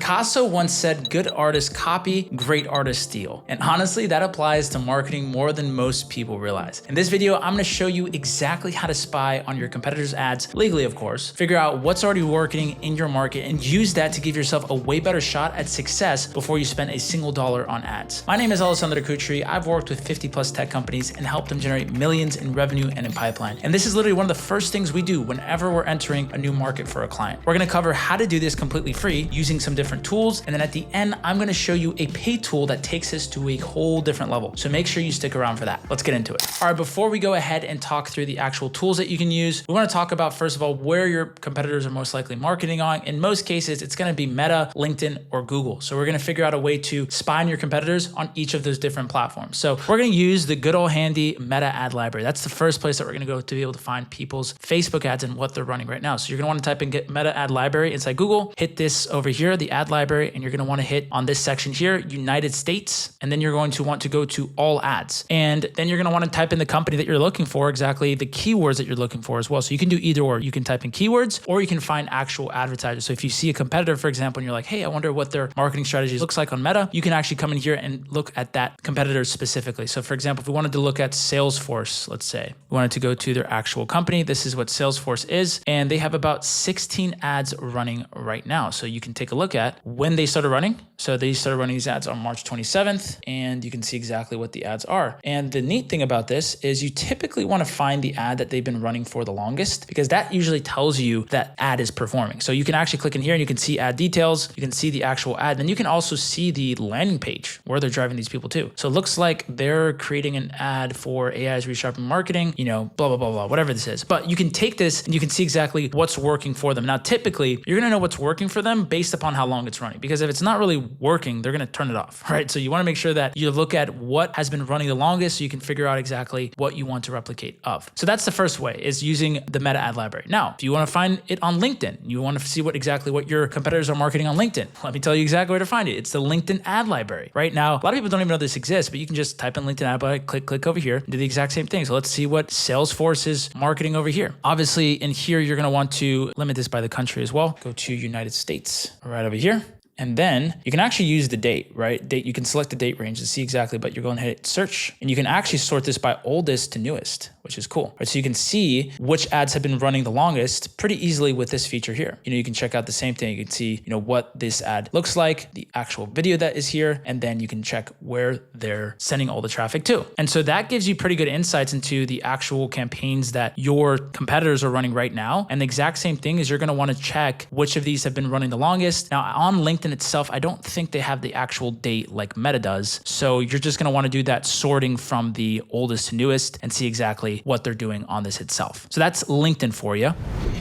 Picasso once said, good artists copy, great artists steal. And honestly, that applies to marketing more than most people realize. In this video, I'm gonna show you exactly how to spy on your competitors' ads, legally of course, figure out what's already working in your market, and use that to give yourself a way better shot at success before you spend a single dollar on ads. My name is Alessandro Cutri. I've worked with 50 plus tech companies and helped them generate millions in revenue and in pipeline. And this is literally one of the first things we do whenever we're entering a new market for a client. We're gonna cover how to do this completely free using some different tools. And then at the end, I'm gonna show you a paid tool that takes us to a whole different level. So make sure you stick around for that. Let's get into it. All right, before we go ahead and talk through the actual tools that you can use, we wanna talk about, first of all, where your competitors are most likely marketing on. In most cases, it's gonna be Meta, LinkedIn, or Google. So we're gonna figure out a way to spy on your competitors on each of those different platforms. So we're gonna use the good old handy Meta ad library. That's the first place that we're gonna go to be able to find people's Facebook ads and what they're running right now. So you're gonna wanna type in get Meta ad library inside Google, hit this over here, the ad library, and you're gonna wanna hit on this section here, United States, and then you're going to want to go to all ads. And then you're gonna wanna type in the company that you're looking for, exactly the keywords that you're looking for as well. So you can do either or. You can type in keywords or you can find actual advertisers. So if you see a competitor, for example, and you're like, hey, I wonder what their marketing strategy looks like on Meta, you can actually come in here and look at that competitor specifically. So for example, if we wanted to look at Salesforce, let's say, we wanted to go to their actual company, this is what Salesforce is, and they have about 16 ads running right now. So you can take a look at when they started running. So they started running these ads on March 27th, and you can see exactly what the ads are. And the neat thing about this is you typically want to find the ad that they've been running for the longest, because that usually tells you that ad is performing. So you can actually click in here and you can see ad details, you can see the actual ad, and you can also see the landing page where they're driving these people to. So it looks like they're creating an ad for AI's resharpening marketing, you know, blah, blah, blah, blah, whatever this is. But you can take this and you can see exactly what's working for them. Now, typically, you're gonna know what's working for them based upon how long it's running, because if it's not really working, they're gonna turn it off, right? So you wanna make sure that you look at what has been running the longest so you can figure out exactly what you want to replicate of. So that's the first way, is using the Meta ad library. Now, if you wanna find it on LinkedIn, you wanna see exactly what your competitors are marketing on LinkedIn, let me tell you exactly where to find it. It's the LinkedIn ad library. Right now, a lot of people don't even know this exists, but you can just type in LinkedIn ad library, click over here, do the exact same thing. So let's see what Salesforce is marketing over here. Obviously, in here, you're gonna want to limit this by the country as well. Go to United States right over here. And then you can actually use the date, right? You can select the date range to see exactly, but you're going to hit search, and you can actually sort this by oldest to newest, which is cool, right? So you can see which ads have been running the longest pretty easily with this feature here. You know, you can check out the same thing. You can see, you know, what this ad looks like, the actual video that is here, and then you can check where they're sending all the traffic to. And so that gives you pretty good insights into the actual campaigns that your competitors are running right now. And the exact same thing is you're going to want to check which of these have been running the longest. Now on LinkedIn itself, I don't think they have the actual date like Meta does. So you're just going to want to do that sorting from the oldest to newest and see exactly what they're doing on this itself. So that's LinkedIn for you.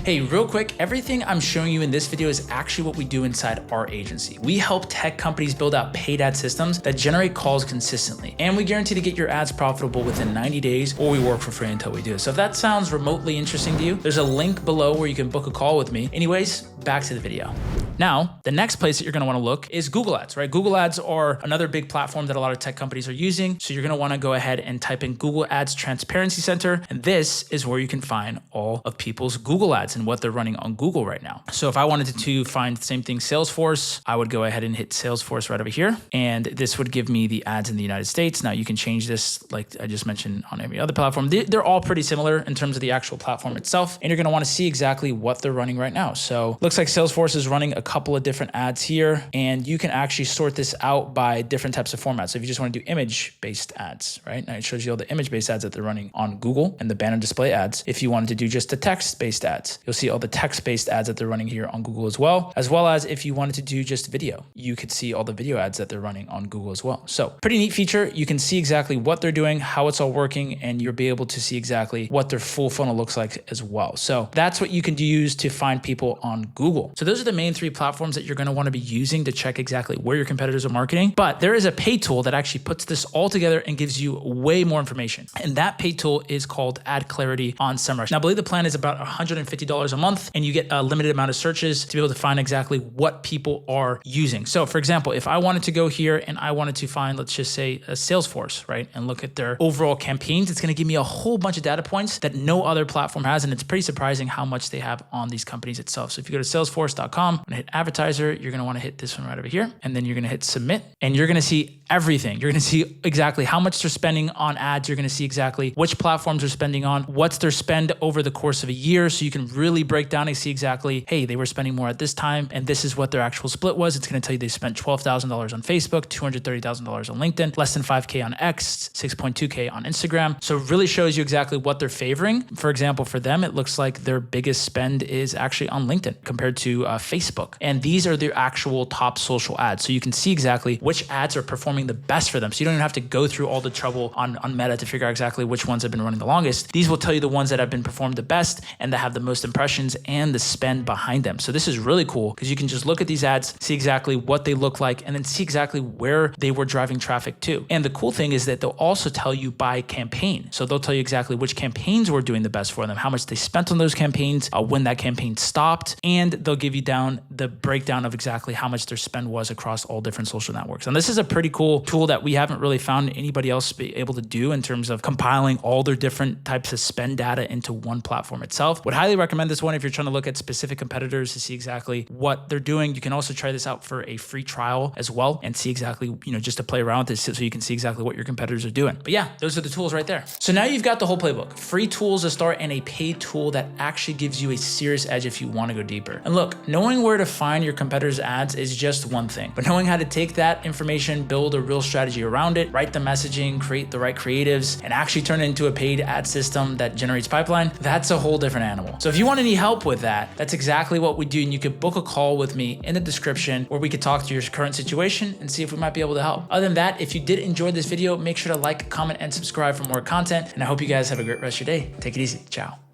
Hey, real quick, everything I'm showing you in this video is actually what we do inside our agency. We help tech companies build out paid ad systems that generate calls consistently. And we guarantee to get your ads profitable within 90 days, or we work for free until we do. So if that sounds remotely interesting to you, there's a link below where you can book a call with me. Anyways, back to the video. Now, the next place that you're gonna wanna look is Google Ads, right? Google Ads are another big platform that a lot of tech companies are using. So you're gonna wanna go ahead and type in Google Ads Transparency Center. And this is where you can find all of people's Google Ads and what they're running on Google right now. So if I wanted to find the same thing, Salesforce, I would go ahead and hit Salesforce right over here. And this would give me the ads in the United States. Now you can change this, like I just mentioned, on every other platform. They're all pretty similar in terms of the actual platform itself. And you're gonna wanna see exactly what they're running right now. So looks like Salesforce is running a couple of different ads here, and you can actually sort this out by different types of formats. So if you just want to do image-based ads, right? Now it shows you all the image-based ads that they're running on Google and the banner display ads. If you wanted to do just the text-based ads, you'll see all the text-based ads that they're running here on Google as well as if you wanted to do just video, you could see all the video ads that they're running on Google as well. So pretty neat feature. You can see exactly what they're doing, how it's all working, and you'll be able to see exactly what their full funnel looks like as well. So that's what you can use to find people on Google. So those are the main three platforms that you're going to want to be using to check exactly where your competitors are marketing. But there is a paid tool that actually puts this all together and gives you way more information. And that paid tool is called Ad Clarity on SEMrush. Now, I believe the plan is about $150 a month, and you get a limited amount of searches to be able to find exactly what people are using. So for example, if I wanted to go here and I wanted to find, let's just say a Salesforce, right? And look at their overall campaigns, it's going to give me a whole bunch of data points that no other platform has. And it's pretty surprising how much they have on these companies itself. So if you go to salesforce.com and hit hit advertiser, you're gonna wanna hit this one right over here, and then you're gonna hit submit, and you're gonna see everything. You're gonna see exactly how much they're spending on ads. You're gonna see exactly which platforms they're spending on, what's their spend over the course of a year. So you can really break down and see exactly, hey, they were spending more at this time, and this is what their actual split was. It's gonna tell you they spent $12,000 on Facebook, $230,000 on LinkedIn, less than 5K on X, 6.2K on Instagram. So it really shows you exactly what they're favoring. For example, for them, it looks like their biggest spend is actually on LinkedIn compared to Facebook. And these are their actual top social ads. So you can see exactly which ads are performing the best for them. So you don't even have to go through all the trouble on Meta to figure out exactly which ones have been running the longest. These will tell you the ones that have been performed the best and that have the most impressions and the spend behind them. So this is really cool because you can just look at these ads, see exactly what they look like, and then see exactly where they were driving traffic to. And the cool thing is that they'll also tell you by campaign. So they'll tell you exactly which campaigns were doing the best for them, how much they spent on those campaigns, when that campaign stopped, and they'll give you down the breakdown of exactly how much their spend was across all different social networks. And this is a pretty cool tool that we haven't really found anybody else be able to do in terms of compiling all their different types of spend data into one platform itself. Would highly recommend this one if you're trying to look at specific competitors to see exactly what they're doing. You can also try this out for a free trial as well and see exactly, just to play around with this so you can see exactly what your competitors are doing. But yeah, those are the tools right there. So now you've got the whole playbook, free tools to start and a paid tool that actually gives you a serious edge if you want to go deeper. And look, knowing where to find your competitors' ads is just one thing, but knowing how to take that information, build a real strategy around it, write the messaging, create the right creatives, and actually turn it into a paid ad system that generates pipeline, that's a whole different animal. So if you want any help with that, that's exactly what we do. And you could book a call with me in the description where we could talk to your current situation and see if we might be able to help. Other than that, if you did enjoy this video, make sure to like, comment, and subscribe for more content. And I hope you guys have a great rest of your day. Take it easy. Ciao.